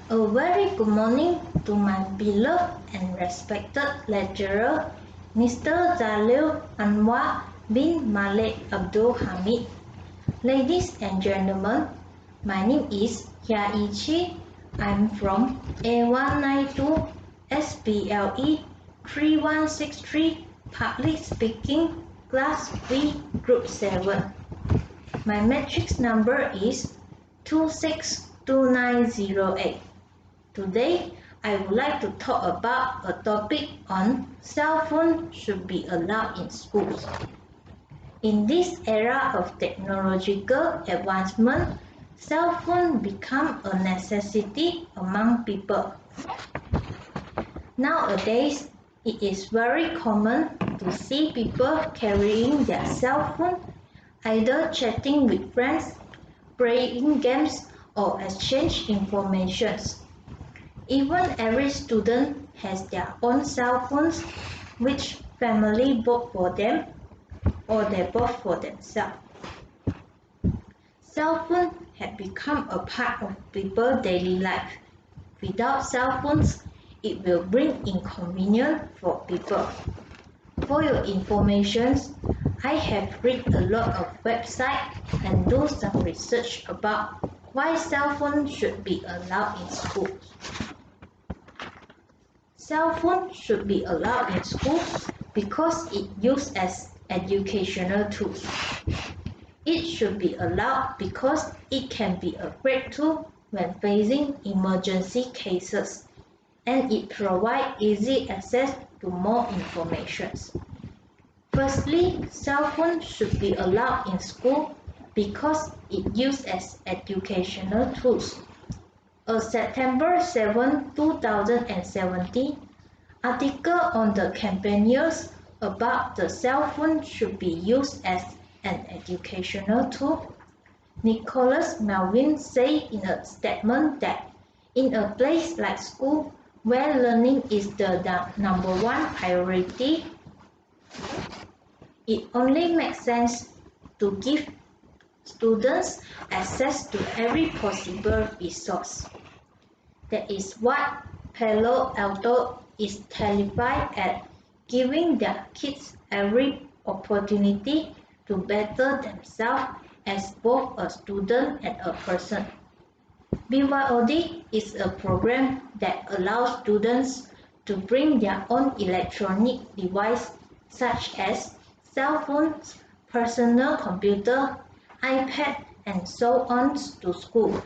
A very good morning to my beloved and respected lecturer, Mr. ZAHRIL ANWAR bin Malek Abdul Hamid. Ladies and gentlemen, my name is Hia Yee Chie. I'm from A192 Sble 3163 Public Speaking Class B Group 7. My matrix number is 262908. Today, I would like to talk about a topic on cell phone should be allowed in schools. In this era of technological advancement, cell phone become a necessity among people. Nowadays, it is very common to see people carrying their cell phone, either chatting with friends, playing games, or exchange information. Even every student has their own cell phones, which family bought for them or they bought for themselves. Cell phone have become a part of people's daily life. Without cell phones, it will bring inconvenience for people. For your information, I have read a lot of websites and do some research about why cell phones should be allowed in schools. Cell phone should be allowed in schools because it used as educational tools. It should be allowed because it can be a great tool when facing emergency cases, and it provides easy access to more information. Firstly, cell phone should be allowed in school because it used as educational tools. A September 7, 2017 article on the campaigners about the cell phone should be used as an educational tool. Nicholas Melvin said in a statement that in a place like school where learning is the number one priority, it only makes sense to give students access to every possible resource. That is what Palo Alto is terrified at, giving their kids every opportunity to better themselves as both a student and a person. BYOD is a program that allows students to bring their own electronic device such as cell phones, personal computer, iPad, and so on to school,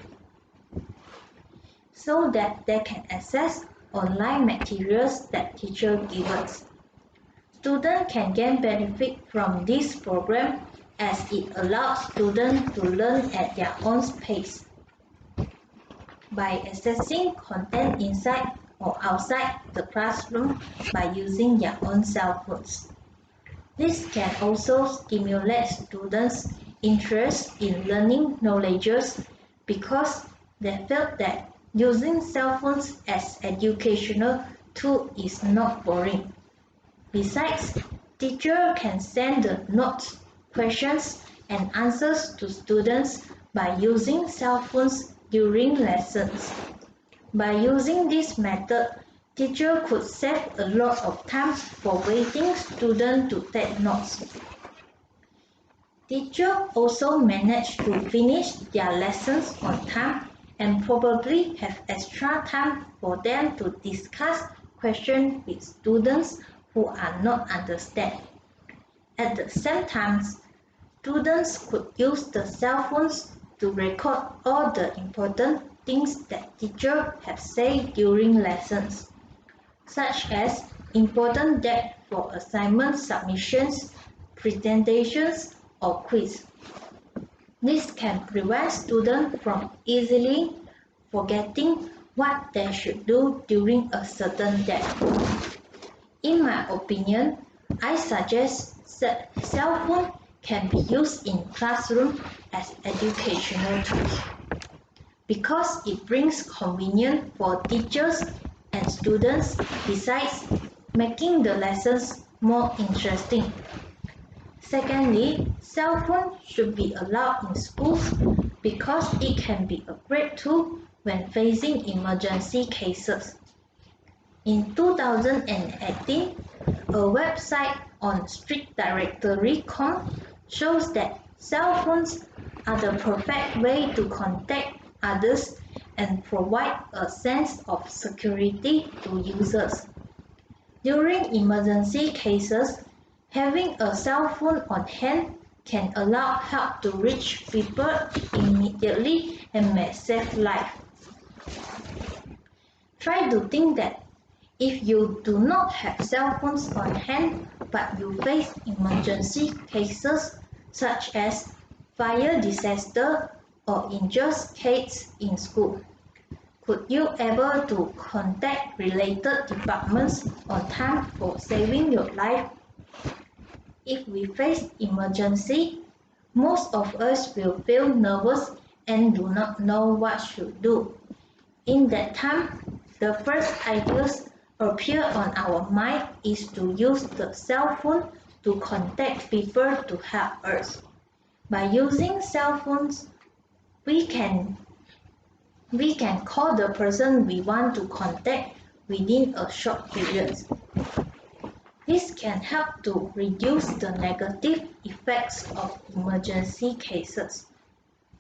so that they can access online materials that teachers give us. Students can gain benefit from this program as it allows students to learn at their own pace by accessing content inside or outside the classroom by using their own cell phones. This can also stimulate students' interest in learning knowledges because they feel that using cell phones as educational tool is not boring. Besides, teachers can send the notes, questions, and answers to students by using cell phones during lessons. By using this method, teachers could save a lot of time for waiting students to take notes. Teachers also manage to finish their lessons on time and probably have extra time for them to discuss questions with students who are not understand. At the same time, students could use the cell phones to record all the important things that teachers have said during lessons, such as important dates for assignment submissions, presentations, or quiz. This can prevent students from easily forgetting what they should do during a certain day. In my opinion, I suggest that cell phone can be used in classroom as educational tools because it brings convenience for teachers and students besides making the lessons more interesting. Secondly, cell phone should be allowed in schools because it can be a great tool when facing emergency cases. In 2018, a website on streetdirectory.com shows that cell phones are the perfect way to contact others and provide a sense of security to users. During emergency cases, having a cell phone on hand can allow help to reach people immediately and may save lives. Try to think that if you do not have cell phones on hand but you face emergency cases such as fire disaster or injured kids in school, could you able to contact related departments on time for saving your life? If we face emergency, most of us will feel nervous and do not know what to do. In that time, the first ideas appear on our mind is to use the cell phone to contact people to help us. By using cell phones, we can call the person we want to contact within a short period. This can help to reduce the negative effects of emergency cases.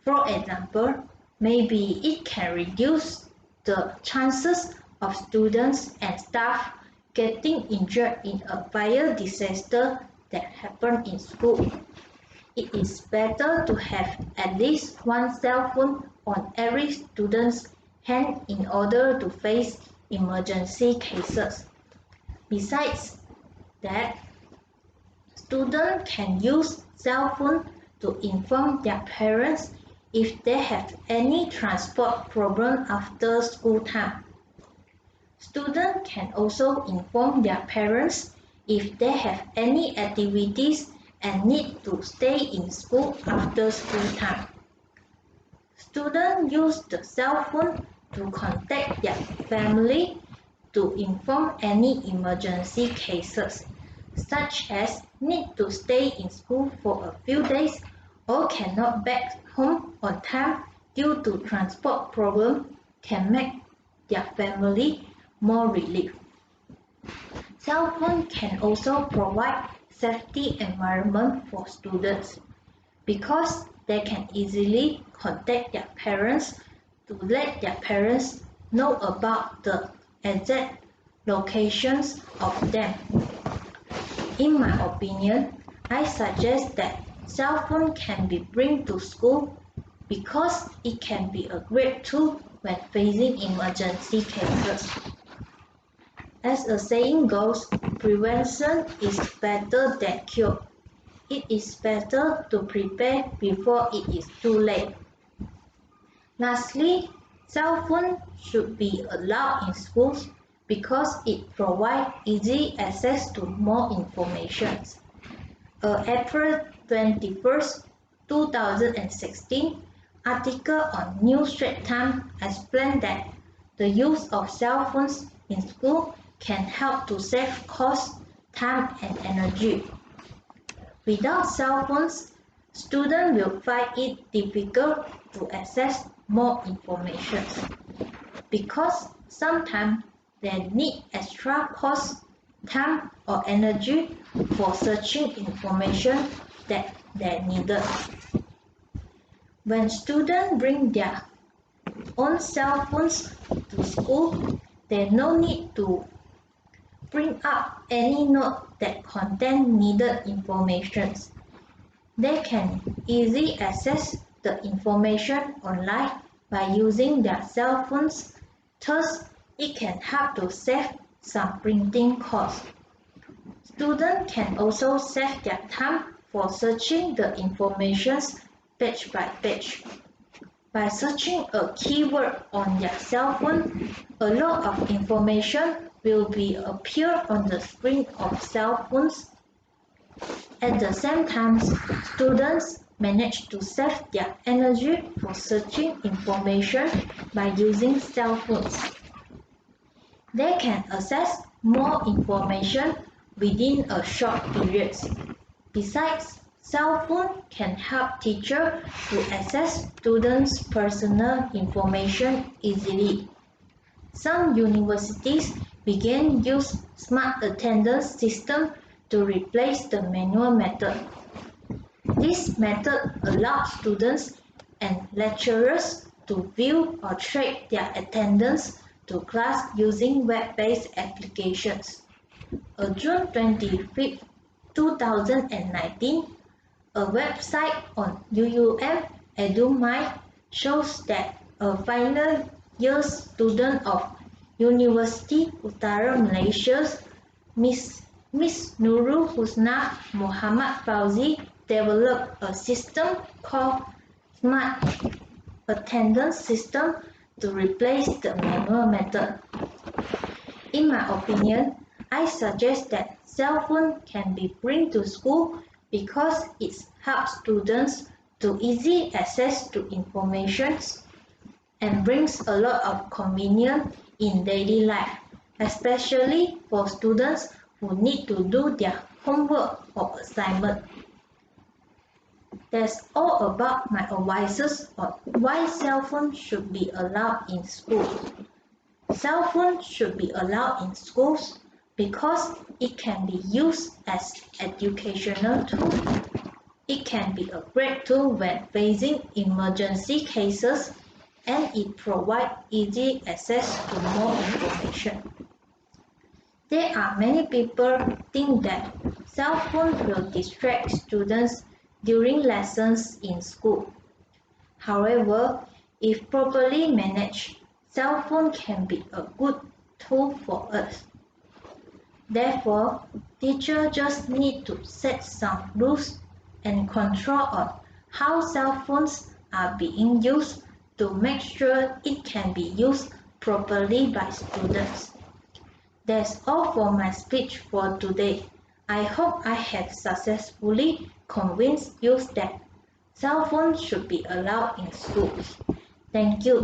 For example, maybe it can reduce the chances of students and staff getting injured in a fire disaster that happened in school. It is better to have at least one cell phone on every student's hand in order to face emergency cases. Besides that, students can use cell phone to inform their parents if they have any transport problem after school time. Students can also inform their parents if they have any activities and need to stay in school after school time. Students use the cell phone to contact their family to inform any emergency cases, such as need to stay in school for a few days or cannot back home on time due to transport problem, can make their family more relief. Cell phone can also provide safety environment for students because they can easily contact their parents to let their parents know about the exact locations of them. In my opinion, I suggest that cell phone can be brought to school because it can be a great tool when facing emergency cases. As a saying goes, prevention is better than cure. It is better to prepare before it is too late. Lastly, cell phone should be allowed in schools because it provides easy access to more information. April 21st, 2016 article on New Straits Times explained that the use of cell phones in school can help to save cost, time and energy. Without cell phones, students will find it difficult to access more information because sometimes they need extra cost, time or energy for searching information that they needed. When students bring their own cell phones to school, they no need to bring up any note that contain needed information. They can easily access the information online by using their cell phones. Thus, it can help to save some printing costs. Students can also save their time for searching the information page by page. By searching a keyword on their cell phone, a lot of information will appear on the screen of cell phones. At the same time, students manage to save their energy for searching information by using cell phones. They can access more information within a short period. Besides, Cell phone can help teachers to access students' personal information easily. Some universities began use smart attendance system to replace the manual method. This method allows students and lecturers to view or track their attendance to class using web-based applications. On June 25, 2019, a website on UUM EduMind shows that a final year student of University UTARA Malaysia, Miss Nurul Husna Muhammad Fauzi, developed a system called Smart Attendance System to replace the manual method. In my opinion, I suggest that cell phone can be brought to school because it helps students to easy access to information and brings a lot of convenience in daily life, especially for students who need to do their homework or assignment. That's all about my advices on why cell phones should be allowed in schools. Cell phones should be allowed in schools because it can be used as educational tool. It can be a great tool when facing emergency cases, and it provides easy access to more information. There are many people think that cell phones will distract students during lessons in school. However, if properly managed, cell phone can be a good tool for us. Therefore, teachers just need to set some rules and control on how cell phones are being used to make sure it can be used properly by students. That's all for my speech for today. I hope I have successfully convinced you that cell phones should be allowed in schools. Thank you.